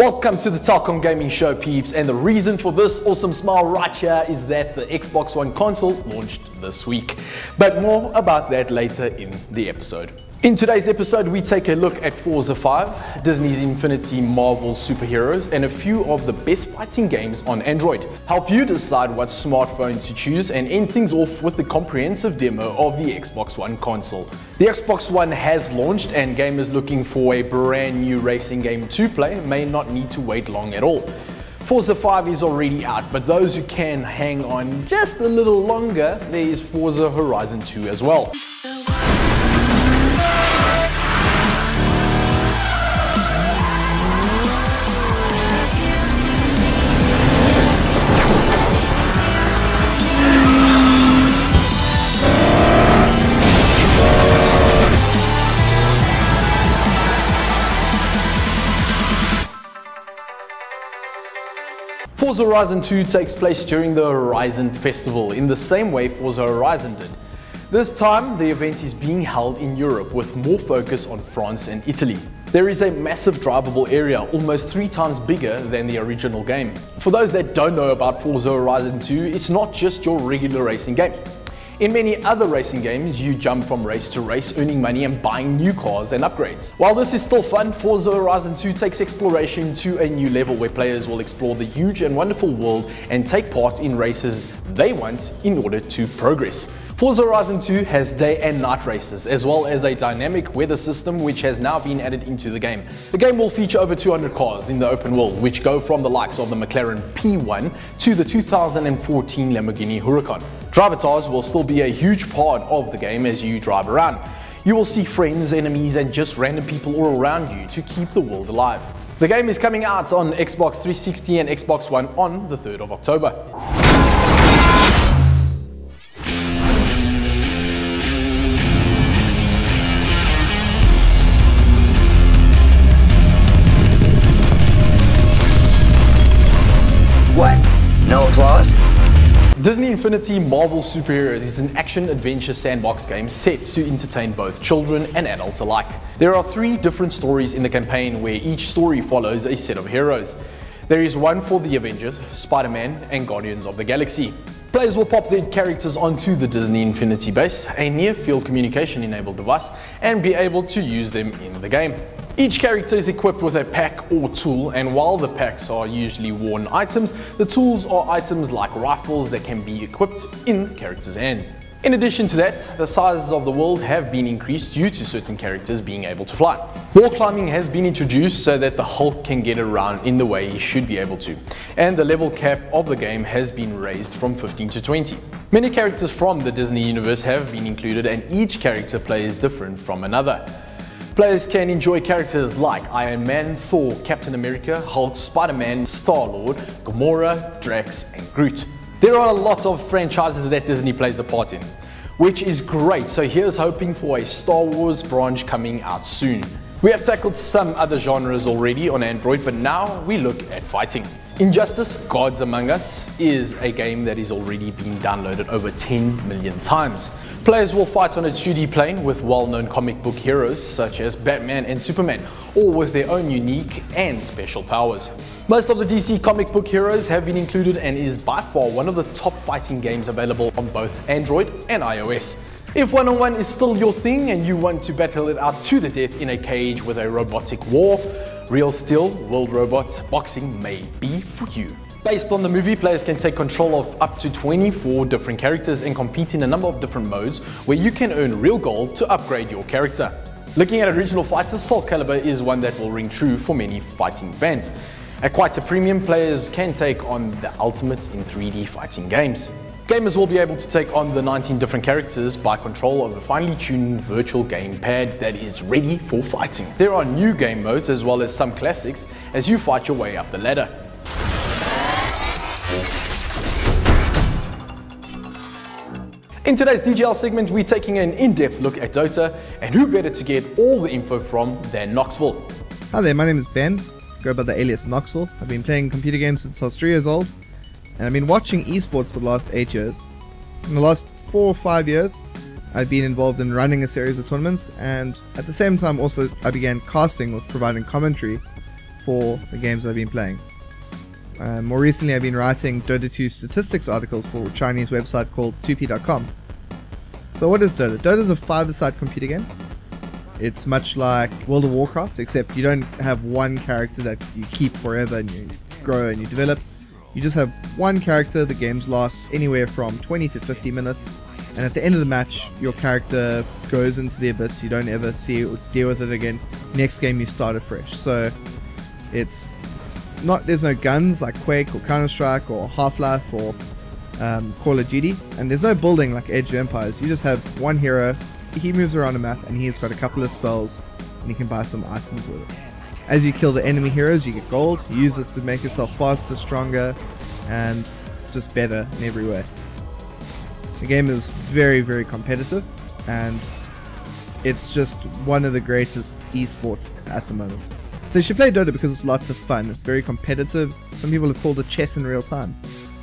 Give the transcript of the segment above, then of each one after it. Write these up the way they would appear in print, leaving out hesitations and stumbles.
Welcome to the Telkom Gaming Show, peeps, and the reason for this awesome smile right here is that the Xbox One console launched this week. But more about that later in the episode. In today's episode, we take a look at Forza 5, Disney's Infinity Marvel superheroes, and a few of the best fighting games on Android. Help you decide what smartphone to choose and end things off with the comprehensive demo of the Xbox One console. The Xbox One has launched, and gamers looking for a brand new racing game to play may not need to wait long at all. Forza 5 is already out, but those who can hang on just a little longer, there is Forza Horizon 2 as well. Forza Horizon 2 takes place during the Horizon Festival, in the same way Forza Horizon did. This time, the event is being held in Europe with more focus on France and Italy. There is a massive drivable area, almost 3 times bigger than the original game. For those that don't know about Forza Horizon 2, it's not just your regular racing game. In many other racing games, you jump from race to race, earning money and buying new cars and upgrades. While this is still fun, Forza Horizon 2 takes exploration to a new level where players will explore the huge and wonderful world and take part in races they want in order to progress. Forza Horizon 2 has day and night races, as well as a dynamic weather system which has now been added into the game. The game will feature over 200 cars in the open world, which go from the likes of the McLaren P1 to the 2014 Lamborghini Huracan. Drivatars will still be a huge part of the game as you drive around. You will see friends, enemies, and just random people all around you to keep the world alive. The game is coming out on Xbox 360 and Xbox One on the 3rd of October. What? No applause? Disney Infinity Marvel Superheroes is an action-adventure sandbox game set to entertain both children and adults alike. There are 3 different stories in the campaign where each story follows a set of heroes. There is one for the Avengers, Spider-Man, and Guardians of the Galaxy. Players will pop their characters onto the Disney Infinity base, a near-field communication-enabled device, and be able to use them in the game. Each character is equipped with a pack or tool, and while the packs are usually worn items, the tools are items like rifles that can be equipped in characters' hands. In addition to that, the sizes of the world have been increased due to certain characters being able to fly. Wall climbing has been introduced so that the Hulk can get around in the way he should be able to, and the level cap of the game has been raised from 15 to 20. Many characters from the Disney universe have been included, and each character plays different from another. Players can enjoy characters like Iron Man, Thor, Captain America, Hulk, Spider-Man, Star-Lord, Gamora, Drax, and Groot. There are a lot of franchises that Disney plays a part in, which is great, so here's hoping for a Star Wars branch coming out soon. We have tackled some other genres already on Android, but now we look at fighting. Injustice: Gods Among Us is a game that is already being downloaded over 10 million times. Players will fight on a 2D plane with well-known comic book heroes such as Batman and Superman, all with their own unique and special powers. Most of the DC comic book heroes have been included and is by far one of the top fighting games available on both Android and iOS. If one-on-one is still your thing and you want to battle it out to the death in a cage with a robotic war, Real Steel World Robot Boxing may be for you. Based on the movie, players can take control of up to 24 different characters and compete in a number of different modes where you can earn real gold to upgrade your character. Looking at original fighters, Soul Calibur is one that will ring true for many fighting fans. At quite a premium, players can take on the ultimate in 3D fighting games. Gamers will be able to take on the 19 different characters by control of a finely tuned virtual gamepad that is ready for fighting. There are new game modes as well as some classics as you fight your way up the ladder. In today's DGL segment, we're taking an in-depth look at Dota, and who better to get all the info from than Knoxville. Hi there, my name is Ben, go by the alias Knoxville. I've been playing computer games since I was 3 years old, and I've been watching esports for the last 8 years. In the last 4 or 5 years, I've been involved in running a series of tournaments, and at the same time also I began casting or providing commentary for the games I've been playing. More recently, I've been writing Dota 2 statistics articles for a Chinese website called 2p.com. So what is Dota? Dota is a five-a-side computer game. It's much like World of Warcraft, except you don't have one character that you keep forever and you grow and you develop. You just have one character. The games last anywhere from 20 to 50 minutes. And at the end of the match, your character goes into the abyss. You don't ever see it or deal with it again. Next game, you start afresh. So it's not, there's no guns like Quake or Counter-Strike or Half-Life or Call of Duty, and there's no building like Age of Empires. You just have one hero, he moves around the map, and he's got a couple of spells, and you can buy some items with it. As you kill the enemy heroes, you get gold. You use this to make yourself faster, stronger, and just better in every way. The game is very, very competitive, and it's just one of the greatest esports at the moment. So you should play Dota because it's lots of fun. It's very competitive. Some people have called it chess in real time.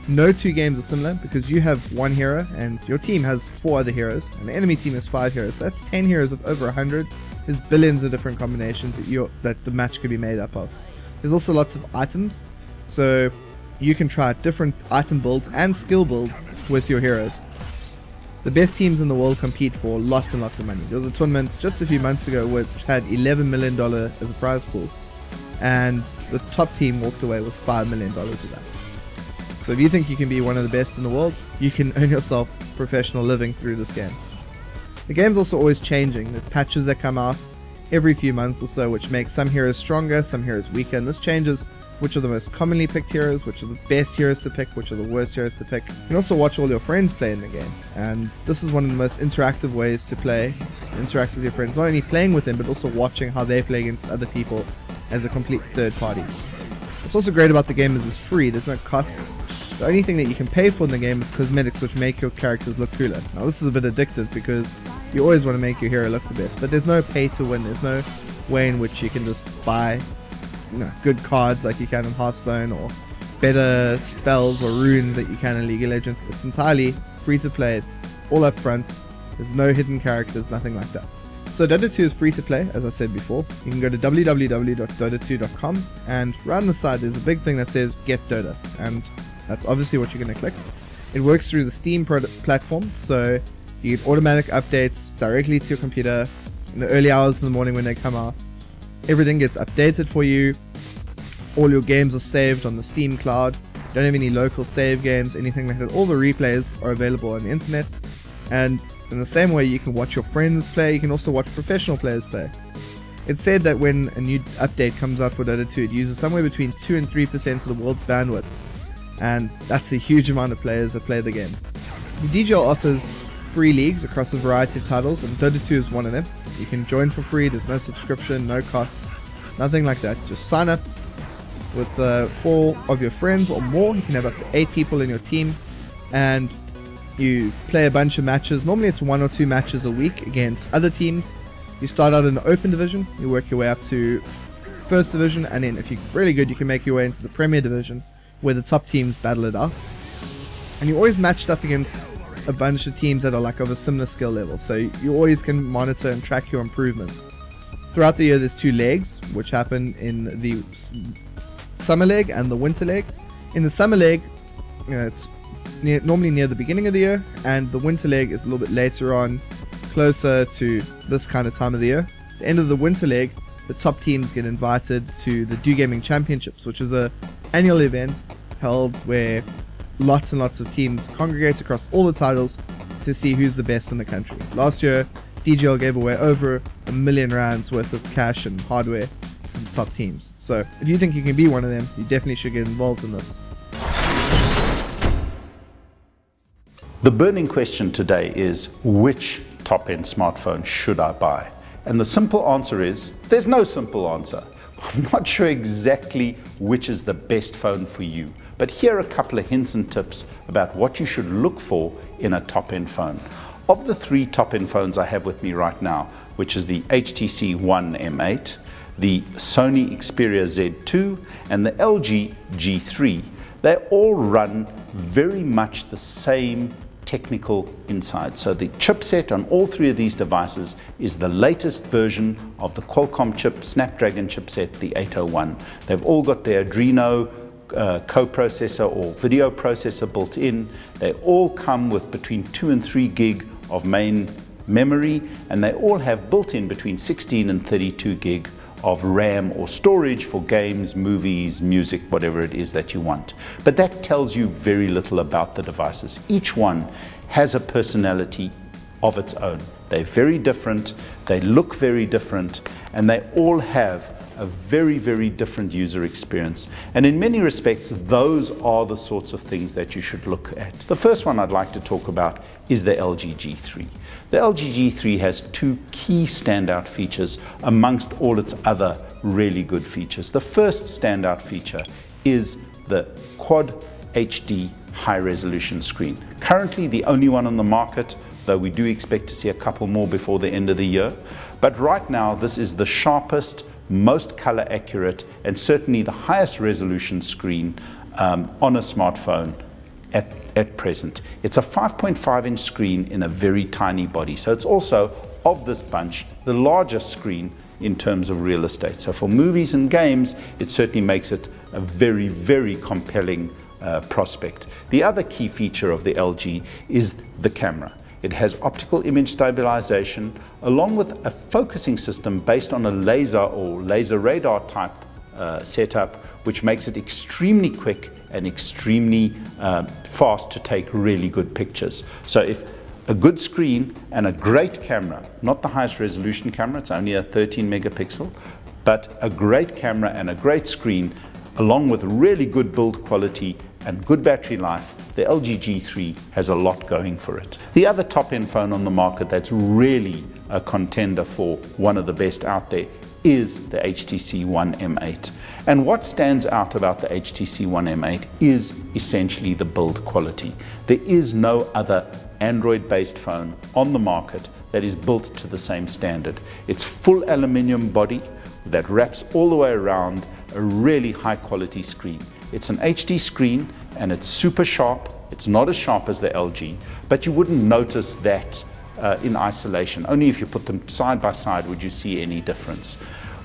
No two games are similar because you have one hero and your team has 4 other heroes and the enemy team has 5 heroes. So that's 10 heroes of over 100. There's billions of different combinations that the match could be made up of. There's also lots of items, so you can try different item builds and skill builds with your heroes. The best teams in the world compete for lots and lots of money. There was a tournament just a few months ago which had $11 million as a prize pool, and the top team walked away with $5 million of that. So if you think you can be one of the best in the world, you can earn yourself a professional living through this game. The game's also always changing. There's patches that come out every few months or so which make some heroes stronger, some heroes weaker, and this changes which are the most commonly picked heroes, which are the best heroes to pick, which are the worst heroes to pick. You can also watch all your friends play in the game, and this is one of the most interactive ways to play. Interact with your friends, not only playing with them, but also watching how they play against other people as a complete third party. What's also great about the game is it's free, there's no costs. The only thing that you can pay for in the game is cosmetics, which make your characters look cooler. Now this is a bit addictive because you always want to make your hero look the best, but there's no pay to win. There's no way in which you can just buy good cards like you can in Hearthstone, or better spells or runes that you can in League of Legends. It's entirely free to play, all up front. There's no hidden characters, nothing like that. So Dota 2 is free to play, as I said before. You can go to www.dota2.com, and right on the side there's a big thing that says Get Dota, and that's obviously what you're going to click. It works through the Steam platform, so you get automatic updates directly to your computer in the early hours in the morning when they come out. Everything gets updated for you. All your games are saved on the Steam cloud. You don't have any local save games, anything like that. All the replays are available on the internet. And in the same way you can watch your friends play, you can also watch professional players play. It's said that when a new update comes out for Dota 2, it uses somewhere between 2 and 3% of the world's bandwidth. And that's a huge amount of players that play the game. The DGL offers free leagues across a variety of titles, and Dota 2 is one of them. You can join for free, there's no subscription, no costs, nothing like that. Just sign up with 4 of your friends or more. You can have up to 8 people in your team, and you play a bunch of matches. Normally it's 1 or 2 matches a week against other teams. You start out in the open division, you work your way up to first division, and then if you're really good you can make your way into the Premier division, where the top teams battle it out. And you're always matched up against a bunch of teams that are like of a similar skill level, so you always can monitor and track your improvements. Throughout the year there's 2 legs which happen in the summer leg and the winter leg. In the summer leg it's normally near the beginning of the year, and the winter leg is a little bit later on, closer to this kind of time of the year. At the end of the winter leg, the top teams get invited to the Do Gaming Championships, which is a annual event held where lots and lots of teams congregate across all the titles to see who's the best in the country. Last year, DGL gave away over R1 million worth of cash and hardware to the top teams. So if you think you can be one of them, you definitely should get involved in this. The burning question today is, which top-end smartphone should I buy? And the simple answer is, there's no simple answer. I'm not sure exactly which is the best phone for you, but here are a couple of hints and tips about what you should look for in a top-end phone. Of the 3 top-end phones I have with me right now, which is the HTC One M8, the Sony Xperia Z2, and the LG G3, they all run very much the same technical inside. So the chipset on all three of these devices is the latest version of the Qualcomm Snapdragon chipset, the 801. They've all got their Adreno coprocessor or video processor built in. They all come with between 2 and 3 gig of main memory, and they all have built in between 16 and 32 gig of RAM or storage for games, movies, music, whatever it is that you want. But that tells you very little about the devices. Each one has a personality of its own. They're very different, they look very different, and they all have a very, very different user experience. And in many respects, those are the sorts of things that you should look at. The first one I'd like to talk about is the LG G3. The LG G3 has two key standout features amongst all its other really good features. The first standout feature is the Quad HD high resolution screen. Currently the only one on the market, though we do expect to see a couple more before the end of the year. But right now this is the sharpest, most color accurate, and certainly the highest resolution screen on a smartphone at present. It's a 5.5-inch screen in a very tiny body, so it's also, of this bunch, the largest screen in terms of real estate. So for movies and games, it certainly makes it a very, very compelling prospect. The other key feature of the LG is the camera. It has optical image stabilization along with a focusing system based on a laser or laser radar type setup, which makes it extremely quick and extremely fast to take really good pictures. So if a good screen and a great camera, not the highest resolution camera, it's only a 13 megapixel, but a great camera and a great screen along with really good build quality and good battery life, the LG G3 has a lot going for it. The other top-end phone on the market that's really a contender for one of the best out there is the HTC One M8. And what stands out about the HTC One M8 is essentially the build quality. There is no other Android-based phone on the market that is built to the same standard. It's full aluminium body that wraps all the way around a really high-quality screen. It's an HD screen and it's super sharp. It's not as sharp as the LG, but you wouldn't notice that in isolation. Only if you put them side by side would you see any difference.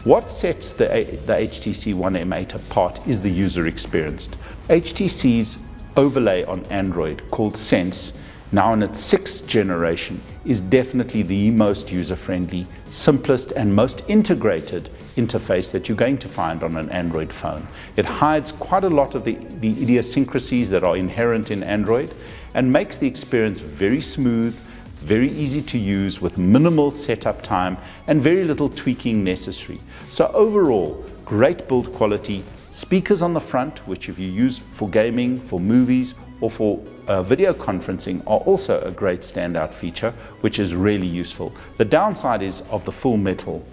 What sets the HTC One M8 apart is the user experience. HTC's overlay on Android called Sense, now in its 6th generation, is definitely the most user-friendly, simplest and most integrated interface that you're going to find on an Android phone. It hides quite a lot of the idiosyncrasies that are inherent in Android and makes the experience very smooth, very easy to use with minimal setup time and very little tweaking necessary. So overall, great build quality, speakers on the front, which if you use for gaming, for movies, or for video conferencing are also a great standout feature, which is really useful. The downside is of the full metal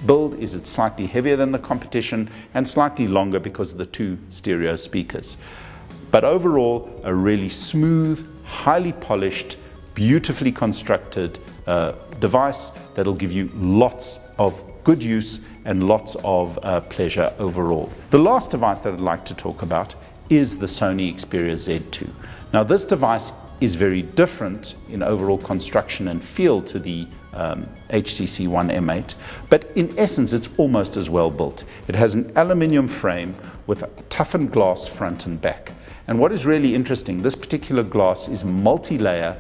build is it's slightly heavier than the competition and slightly longer because of the 2 stereo speakers. But overall, a really smooth, highly polished, beautifully constructed device that'll give you lots of good use and lots of pleasure overall. The last device that I'd like to talk about is the Sony Xperia Z2. Now this device is very different in overall construction and feel to the HTC One M8, but in essence it's almost as well built. It has an aluminium frame with a toughened glass front and back. And what is really interesting, this particular glass is multi-layer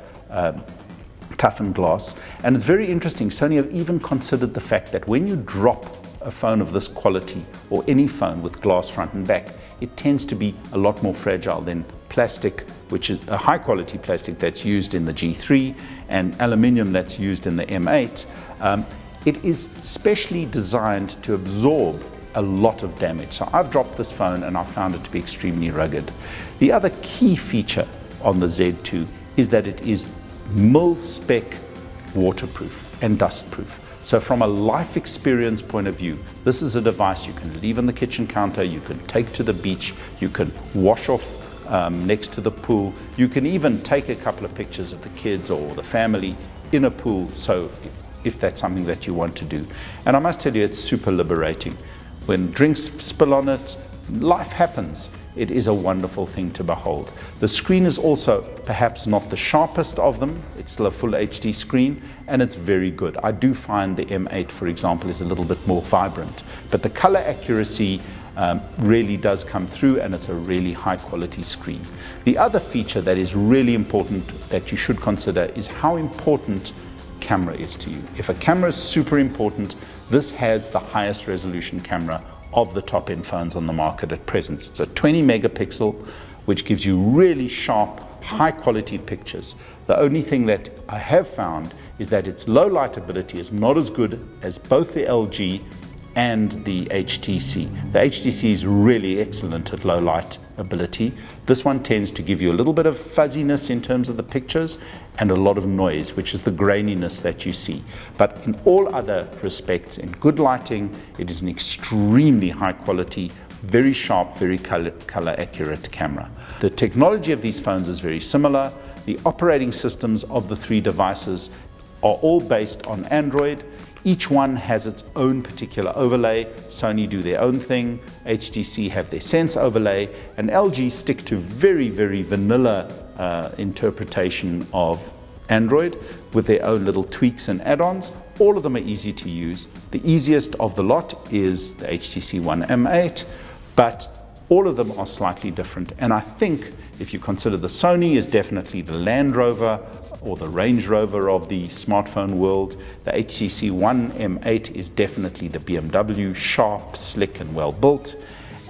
toughened glass, and it's very interesting. Sony have even considered the fact that when you drop a phone of this quality or any phone with glass front and back, it tends to be a lot more fragile than plastic, which is a high quality plastic that's used in the G3 and aluminium that's used in the M8. It is specially designed to absorb a lot of damage. So I've dropped this phone and I found it to be extremely rugged. The other key feature on the Z2 is that it is mil-spec waterproof and dustproof. So from a life experience point of view, this is a device you can leave on the kitchen counter, you can take to the beach, you can wash off next to the pool. You can even take a couple of pictures of the kids or the family in a pool, so if that's something that you want to do. And I must tell you, it's super liberating. When drinks spill on it, life happens. it is a wonderful thing to behold. The screen is also perhaps not the sharpest of them. It's still a full HD screen, and it's very good. I do find the M8, for example, is a little bit more vibrant, but the color accuracy really does come through, and it's a really high quality screen. The other feature that is really important that you should consider is how important camera is to you. If a camera is super important, this has the highest resolution camera of the top-end phones on the market at present. It's a 20 megapixel, which gives you really sharp, high-quality pictures. The only thing that I have found is that its low light ability is not as good as both the LG and the HTC. The HTC is really excellent at low light ability. This one tends to give you a little bit of fuzziness in terms of the pictures and a lot of noise, which is the graininess that you see. But in all other respects, in good lighting, it is an extremely high quality, very sharp, very color accurate camera. The technology of these phones is very similar. The operating systems of the three devices are all based on Android. Each one has its own particular overlay. Sony do their own thing, HTC have their Sense overlay, and LG stick to very, very vanilla interpretation of Android with their own little tweaks and add-ons. All of them are easy to use. The easiest of the lot is the HTC One M8, but all of them are slightly different. And I think if you consider the Sony is definitely the Land Rover or the Range Rover of the smartphone world, the HTC One M8 is definitely the BMW, sharp, slick and well built.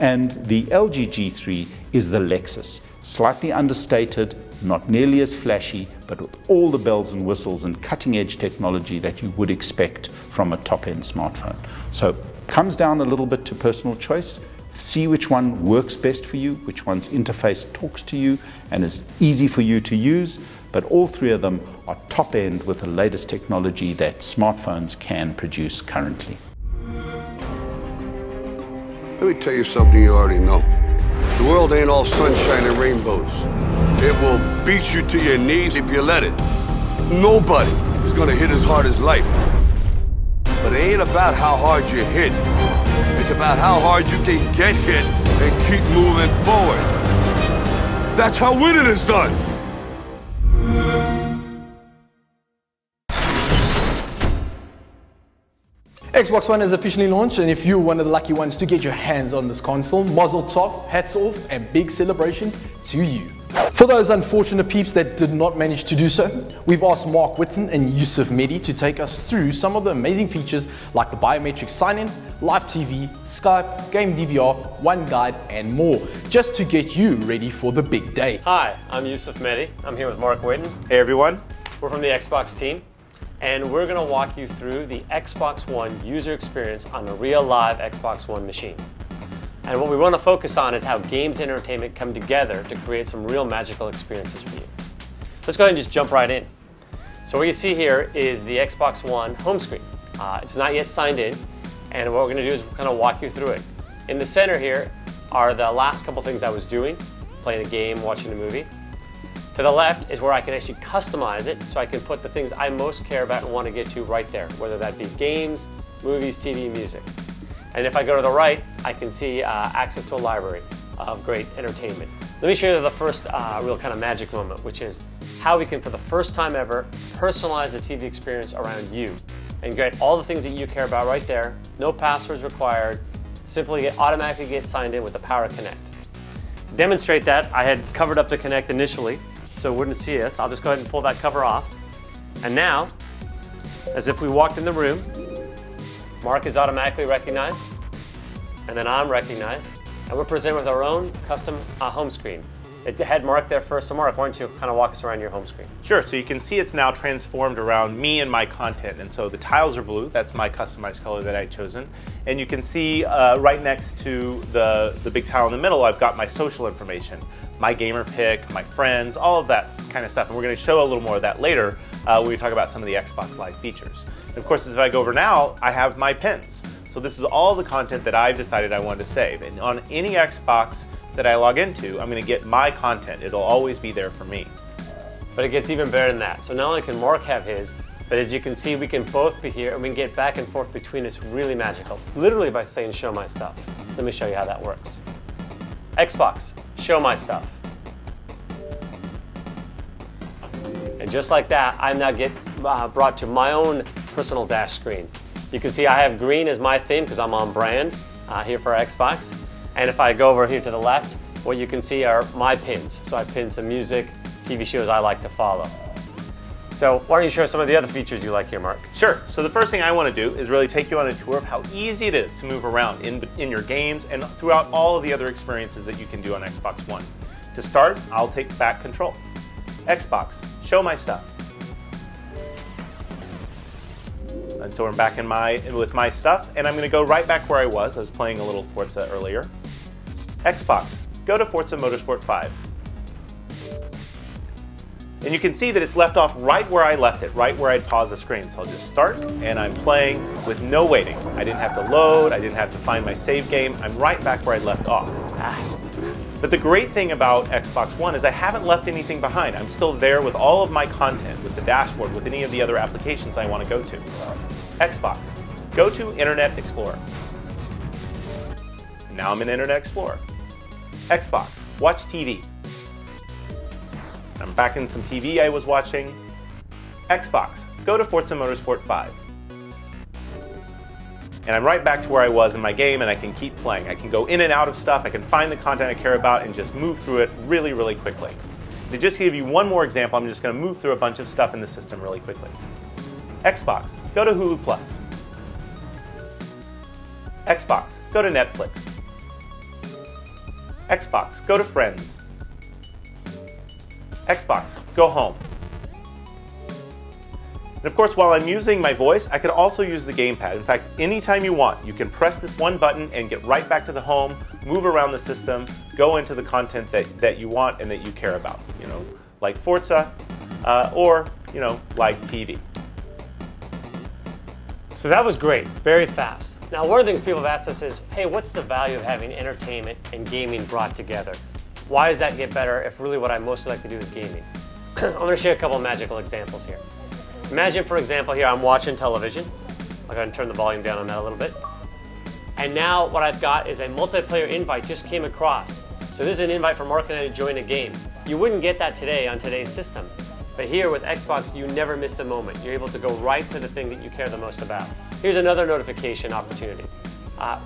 And the LG G3 is the Lexus, slightly understated, not nearly as flashy, but with all the bells and whistles and cutting edge technology that you would expect from a top-end smartphone. So comes down a little bit to personal choice. See which one works best for you, which one's interface talks to you and is easy for you to use, but all three of them are top end with the latest technology that smartphones can produce currently. Let me tell you something you already know. The world ain't all sunshine and rainbows. It will beat you to your knees if you let it. Nobody is gonna hit as hard as life. But it ain't about how hard you hit. It's about how hard you can get hit and keep moving forward. That's how winning is done. Xbox One is officially launched, and if you're one of the lucky ones to get your hands on this console, mazel tov, hats off, and big celebrations to you. For those unfortunate peeps that did not manage to do so, we've asked Mark Whitten and Yusuf Mehdi to take us through some of the amazing features like the biometric sign-in, live TV, Skype, game DVR, One Guide, and more, just to get you ready for the big day. Hi, I'm Yusuf Mehdi. I'm here with Mark Whitten. Hey everyone. We're from the Xbox team, and we're going to walk you through the Xbox One user experience on a real live Xbox One machine. And what we want to focus on is how games and entertainment come together to create some real magical experiences for you. Let's go ahead and just jump right in. So what you see here is the Xbox One home screen. It's not yet signed in, and what we're going to do is kind of walk you through it. In the center here are the last couple things I was doing, playing a game, watching a movie. To the left is where I can actually customize it, so I can put the things I most care about and want to get to right there, whether that be games, movies, TV, music. And if I go to the right, I can see access to a library of great entertainment. Let me show you the first real kind of magic moment, which is how we can, for the first time ever, personalize the TV experience around you and get all the things that you care about right there. No passwords required. Simply automatically get signed in with the Power Connect. To demonstrate that, I had covered up the Connect initially, so it wouldn't see us. I'll just go ahead and pull that cover off. And now, as if we walked in the room, Mark is automatically recognized, and then I'm recognized, and we're presented with our own custom home screen. It had Mark there first, so Mark, why don't you kind of walk us around your home screen? Sure, so you can see it's now transformed around me and my content. And so the tiles are blue, that's my customized color that I've chosen. And you can see right next to the big tile in the middle, I've got my social information, my gamer pick, my friends, all of that kind of stuff. And we're going to show a little more of that later when we talk about some of the Xbox Live features. And of course, as I go over now, I have my pins. So this is all the content that I've decided I wanted to save. And on any Xbox that I log into, I'm going to get my content. It'll always be there for me. But it gets even better than that. So not only can Mark have his, but as you can see, we can both be here and we can get back and forth between us really magical. Literally by saying, show my stuff. Let me show you how that works. Xbox, show my stuff. And just like that, I now get brought to my own personal dash screen. You can see I have green as my theme because I'm on brand here for Xbox. And if I go over here to the left, what you can see are my pins. So I pinned some music, TV shows I like to follow. So why don't you share some of the other features you like here, Mark? Sure. So the first thing I want to do is really take you on a tour of how easy it is to move around in your games and throughout all of the other experiences that you can do on Xbox One. To start, I'll take back control. Xbox, show my stuff. And so I'm back with my stuff, and I'm going to go right back where I was. I was playing a little Forza earlier. Xbox, go to Forza Motorsport 5. And you can see that it's left off right where I left it, right where I'd paused the screen. So I'll just start, and I'm playing with no waiting. I didn't have to load, I didn't have to find my save game. I'm right back where I left off. Fast. But the great thing about Xbox One is I haven't left anything behind. I'm still there with all of my content, with the dashboard, with any of the other applications I want to go to. Xbox, go to Internet Explorer. Now I'm in Internet Explorer. Xbox, watch TV. I'm back in some TV I was watching. Xbox, go to Forza Motorsport 5. And I'm right back to where I was in my game, and I can keep playing. I can go in and out of stuff, I can find the content I care about and just move through it really, really quickly. To just give you one more example, I'm just going to move through a bunch of stuff in the system really quickly. Xbox, go to Hulu Plus. Xbox, go to Netflix. Xbox, go to Friends. Xbox, go home. And of course, while I'm using my voice, I could also use the gamepad. In fact, anytime you want, you can press this one button and get right back to the home, move around the system, go into the content that you want and that you care about. You know, like Forza, or, you know, like TV. So that was great, very fast. Now, one of the things people have asked us is, hey, what's the value of having entertainment and gaming brought together? Why does that get better if really what I mostly like to do is gaming? I'm going to share a couple of magical examples here. Imagine, for example, here I'm watching television. I'll go ahead and turn the volume down on that a little bit. And now what I've got is a multiplayer invite just came across. So this is an invite for Mark and I to join a game. You wouldn't get that today on today's system. But here with Xbox, you never miss a moment. You're able to go right to the thing that you care the most about. Here's another notification opportunity.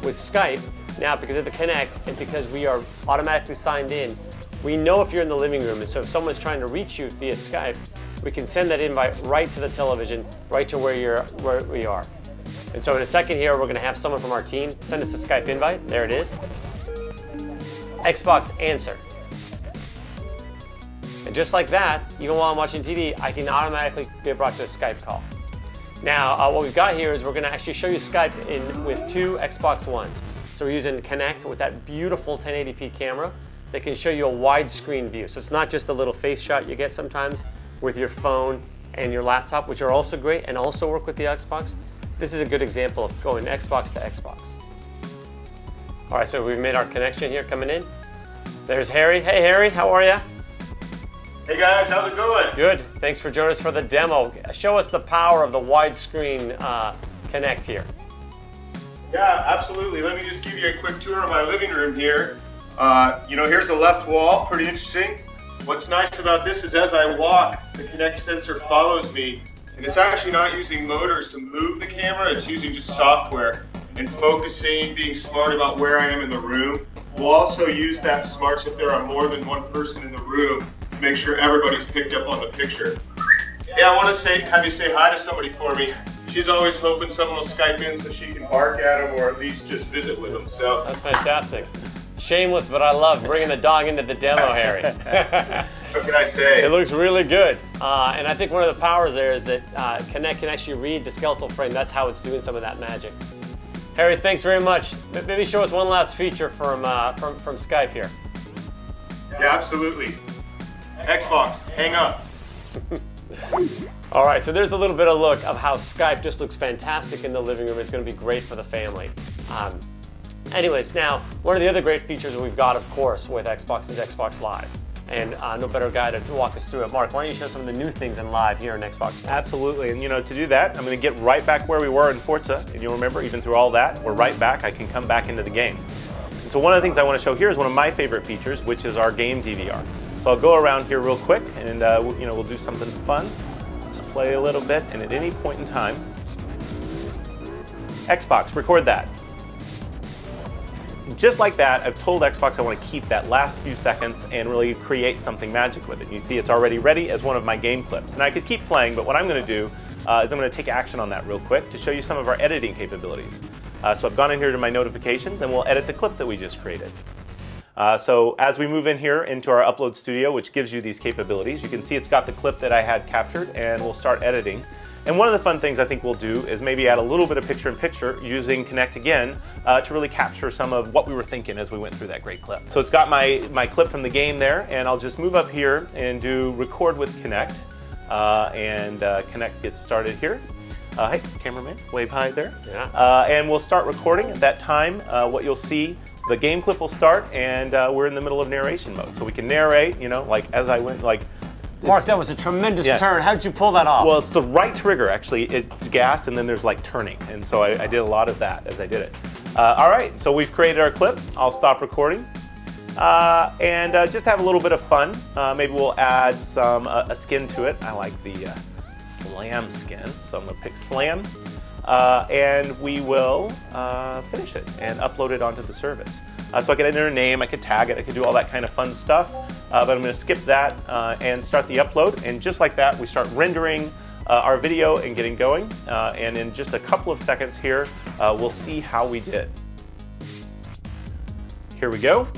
With Skype, now because of the Connect and because we are automatically signed in, we know if you're in the living room. And so if someone's trying to reach you via Skype, we can send that invite right to the television, right to where we are. And so in a second here, we're going to have someone from our team send us a Skype invite. There it is. Xbox answer. And just like that, even while I'm watching TV, I can automatically get brought to a Skype call. Now, what we've got here is we're going to actually show you Skype with two Xbox Ones. So we're using Connect with that beautiful 1080p camera that can show you a widescreen view. So it's not just a little face shot you get sometimes with your phone and your laptop, which are also great and also work with the Xbox. This is a good example of going Xbox to Xbox. All right, so we've made our connection here coming in. There's Harry. Hey, Harry, how are you? Hey guys, how's it going? Good. Thanks for joining us for the demo. Show us the power of the widescreen Connect here. Yeah, absolutely. Let me just give you a quick tour of my living room here. You know, here's the left wall, pretty interesting. What's nice about this is as I walk, the Connect sensor follows me, and it's actually not using motors to move the camera, it's using just software and focusing, being smart about where I am in the room. We'll also use that smarts if there are more than one person in the room to make sure everybody's picked up on the picture. Yeah, I want to have you say hi to somebody for me. She's always hoping someone will Skype in so she can bark at them or at least just visit with them. So that's fantastic. Shameless, but I love bringing the dog into the demo, Harry. What can I say? It looks really good. And I think one of the powers there is that Connect can actually read the skeletal frame. That's how it's doing some of that magic. Harry, thanks very much. Maybe show us one last feature from Skype here. Yeah, absolutely. Xbox, hang up. All right, so there's a little bit of look of how Skype just looks fantastic in the living room. It's going to be great for the family. Anyways, now, one of the other great features that we've got, of course, with Xbox is Xbox Live. And no better guy to walk us through it. Mark, why don't you show some of the new things in Live here in Xbox One? Absolutely, and you know, to do that, I'm going to get right back where we were in Forza. And you'll remember, even through all that, we're right back. I can come back into the game. And so one of the things I want to show here is one of my favorite features, which is our game DVR. So I'll go around here real quick, and we'll do something fun. Just play a little bit, and at any point in time, Xbox, record that. Just like that, I've told Xbox I want to keep that last few seconds and really create something magic with it. You see it's already ready as one of my game clips. And I could keep playing, but what I'm going to do is I'm going to take action on that real quick to show you some of our editing capabilities. So I've gone in here to my notifications, and we'll edit the clip that we just created. So as we move in here into our upload studio, which gives you these capabilities, you can see it's got the clip that I had captured, and we'll start editing. And one of the fun things I think we'll do is maybe add a little bit of picture-in-picture using Connect again to really capture some of what we were thinking as we went through that great clip. So it's got my clip from the game there, and I'll just move up here and do record with Connect. Connect gets started here. Hey, cameraman, wave hi there. Yeah. And we'll start recording. At that time, what you'll see, the game clip will start, and we're in the middle of narration mode. So we can narrate, like as I went, like. Mark, that was a tremendous turn. How did you pull that off? Well, it's the right trigger, actually. It's gas, and then there's like turning. And so I did a lot of that as I did it. All right, so we've created our clip. I'll stop recording. Just have a little bit of fun. Maybe we'll add some a skin to it. I like the Slam skin, so I'm going to pick Slam. And we will finish it and upload it onto the service. So I could enter a name, I could tag it, I could do all that kind of fun stuff. But I'm going to skip that and start the upload. And just like that, we start rendering our video and getting going. And in just a couple of seconds here, we'll see how we did. Here we go.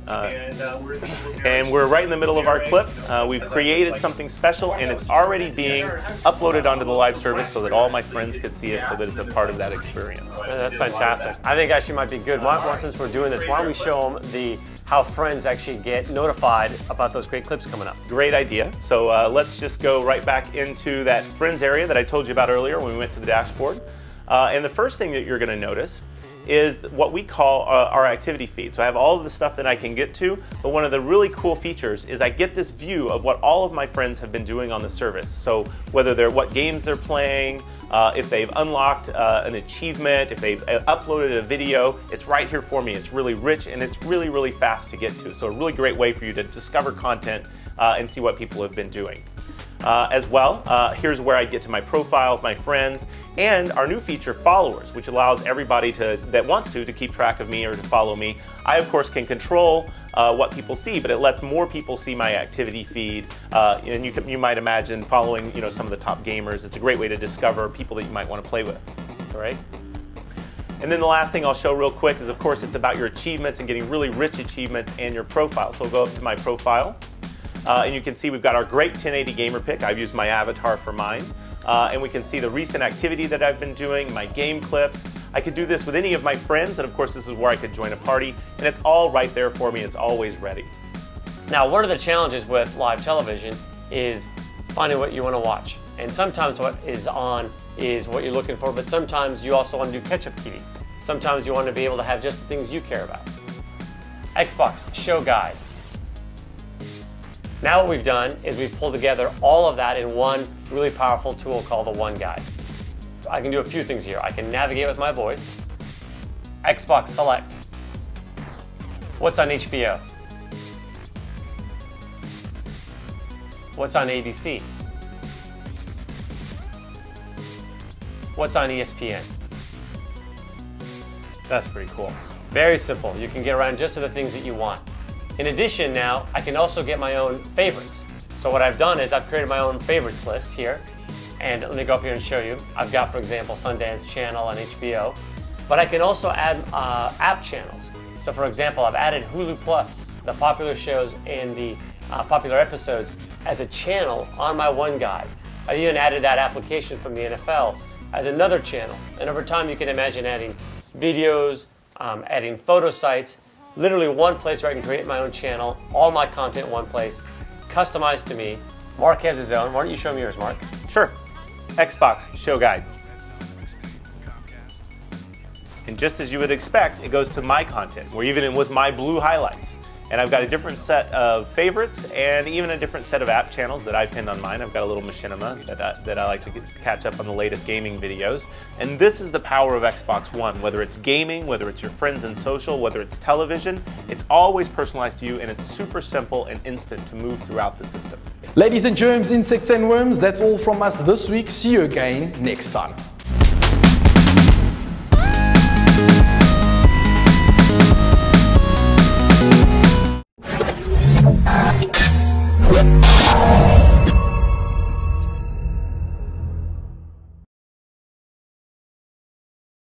And we're right in the middle of our clip. We've created something special, and it's already being uploaded onto the live service so that all my friends could see it, so that it's a part of that experience. Yeah, that's fantastic. I think actually might be good. Since we're doing this, why don't we show them how friends actually get notified about those great clips coming up? Great idea. So let's just go right back into that friends area that I told you about earlier when we went to the dashboard. And the first thing that you're going to notice is what we call our activity feed. So I have all of the stuff that I can get to, but one of the really cool features is I get this view of what all of my friends have been doing on the service. So whether what games they're playing, if they've unlocked an achievement, if they've uploaded a video, it's right here for me. It's really rich, and it's really, really fast to get to. So a really great way for you to discover content and see what people have been doing. As well, here's where I get to my profile, my friends, and our new feature, followers, which allows everybody that wants to keep track of me or to follow me. I, of course, can control what people see, but it lets more people see my activity feed. And you might imagine following some of the top gamers. It's a great way to discover people that you might want to play with. All right? And then the last thing I'll show real quick is, of course, it's about your achievements and getting really rich achievements and your profile. So I'll go up to my profile. And you can see we've got our great 1080 gamer pick. I've used my avatar for mine. And we can see the recent activity that I've been doing, my game clips. I could do this with any of my friends, and of course this is where I could join a party, and it's all right there for me. It's always ready. Now, one of the challenges with live television is finding what you want to watch. And sometimes what is on is what you're looking for, but sometimes you also want to do catch-up TV. Sometimes you want to be able to have just the things you care about. Xbox Show Guide. Now what we've done is we've pulled together all of that in one really powerful tool called the One Guide. I can do a few things here. I can navigate with my voice, Xbox Select, what's on HBO, what's on ABC, what's on ESPN. That's pretty cool. Very simple. You can get around just to the things that you want. In addition, now I can also get my own favorites. So what I've done is I've created my own favorites list here. And let me go up here and show you. I've got, for example, Sundance Channel on HBO. But I can also add app channels. So for example, I've added Hulu Plus, the popular shows and the popular episodes, as a channel on my One Guide. I've even added that application from the NFL as another channel. And over time, you can imagine adding videos, adding photo sites, literally one place where I can create my own channel, all my content in one place, customized to me. Mark has his own. Why don't you show me yours, Mark? Sure. Xbox Show Guide. And just as you would expect, it goes to my content, or even with my blue highlights. And I've got a different set of favorites and even a different set of app channels that I pinned on mine. I've got a little machinima that I like to catch up on the latest gaming videos. And this is the power of Xbox One. Whether it's gaming, whether it's your friends and social, whether it's television, it's always personalized to you, and it's super simple and instant to move throughout the system. Ladies and germs, insects and worms, that's all from us this week. See you again next time.